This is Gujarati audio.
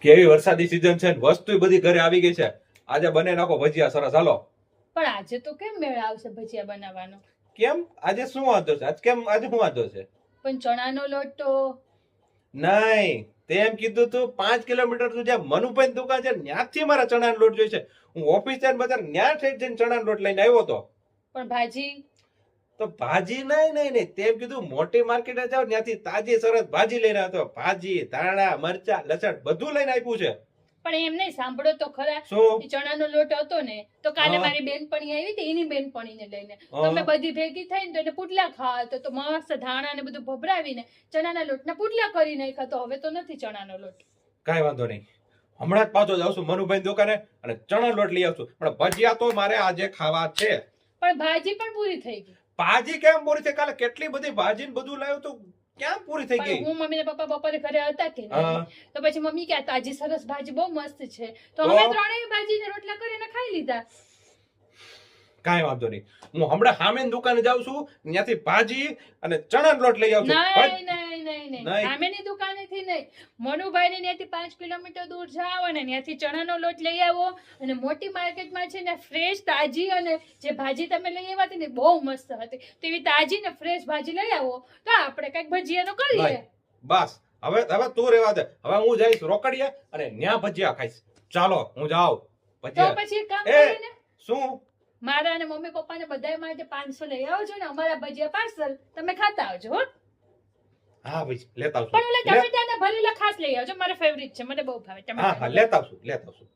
કેવી વરસાદી સીઝન છે ને વસ્તુ બધી ઘરે આવી ગઈ છે. આજે બને નાખો ભજીયા સરસ. હાલો. પણ આજે તો કેમ મેળ આવશે ભજીયા બનાવવાનો? કેમ આજે શું વાંધો છે? આજે શું વાંધો છે? પણ ચણાનો લોટ તો નહીં, તેમ કીધું તું 5 કિલોમીટર તું જ્યાં મનુભાઈ દુકાન છે ત્યાંથી મારા ચણાનો લોટ જોઈશે. હું ઓફિસ જઈને બજાર ત્યાં થઈ જઈને ચણાનો લોટ લઈને આવ્યો હતો. પણ ભાજી તો ભાજી નહીં, તેમ કીધું મોટી માર્કેટે જાવ ત્યાંથી તાજી સરસ ભાજી લઈને આવ્યો. ભાજી, ધાણા, મરચા, લસણ બધું લઈને આપ્યું છે. પણ એમ નહીં, સાંભળો તો ખરા. શું? એ ચણાનો લોટ હતો ને તો કાલે હા. મારી બેનપણી આવી હતી, એની બેનપણીને લઈને હા. તમે બધી ભેગી થઈને તો એને પુડલા ખાવા હતો, તો મસ્ત ધાણા ને બધું ભભરાવીને ચણાના લોટના પુડલા કરી નાખ્યા. તો હવે તો નથી ચણાનો લોટ. કાંઈ વાંધો નહીં, હમણાં જ પાછો જાઉં છું મનુભાઈ દુકાને અને ચણા લોટ લઈ આવશું. પણ ભજીયા તો મારે આજે ખાવા છે. પણ ભાજી પણ પૂરી થઈ ગઈ. ભાજી કેમ પૂરી થઈ? કાલે કેટલી બધી ભાજી ને બધું લાવ્યું તો ક્યાં પૂરી થઈ ગઈ? પણ હું મમ્મી ને પપ્પા બપોરે ઘરે હતા કે નહીં, હા. તો પછી મમ્મી કે આ તાજી સરસ ભાજી બહુ મસ્ત છે, તો તો? અમે ત્રણેય ભાજી ને રોટલા કરીને ખાઈ લીધા. કાંઈ વાંધો નહીં, હું હમણાં સામેની દુકાને જાઉં છું, ત્યાંથી ભાજી અને ચણાનો લોટ લઈ આવું છું. નહીં, નહીં. સામેની દુકાનેથી નહીં, મનુભાઈ ને ત્યાંથી 5 કિલોમીટર દૂર જાઓ અને ત્યાંથી ચણાનો લોટ લઈ આવો. અને મોટી માર્કેટમાં છે ને ફ્રેશ તાજી અને જે ભાજી તમે લઈ આવ્યા હતી ને બહુ મસ્ત હતી, તેવી તાજી ને ફ્રેશ ભાજી લઈ આવો તો આપણે કઈક ભજીયાનો કરીએ. નહીં, બસ હવે તું રહેવા દે. હવે હું જઈશ રોકડીએ અને ન્યા ભજીયા ખાઈશ. ચાલો હું જાઉં. તો ભજીયા પછી એક કામ એ! કરીને શું? મારા અને મમ્મી પપ્પા ને બધા માટે 500 લઈ આવજો ને અમારા ભજીયા પાર્સલ તમે ખાતા આવજો હો. હા ભાઈ લેતા આવશું. પણ ઓલા ટમેટાના ભરેલા ખાસ લઈ આવજો, મારા ફેવરિટ છે, મને બહુ ભાવે હા ટમેટા. લેતા આવશું.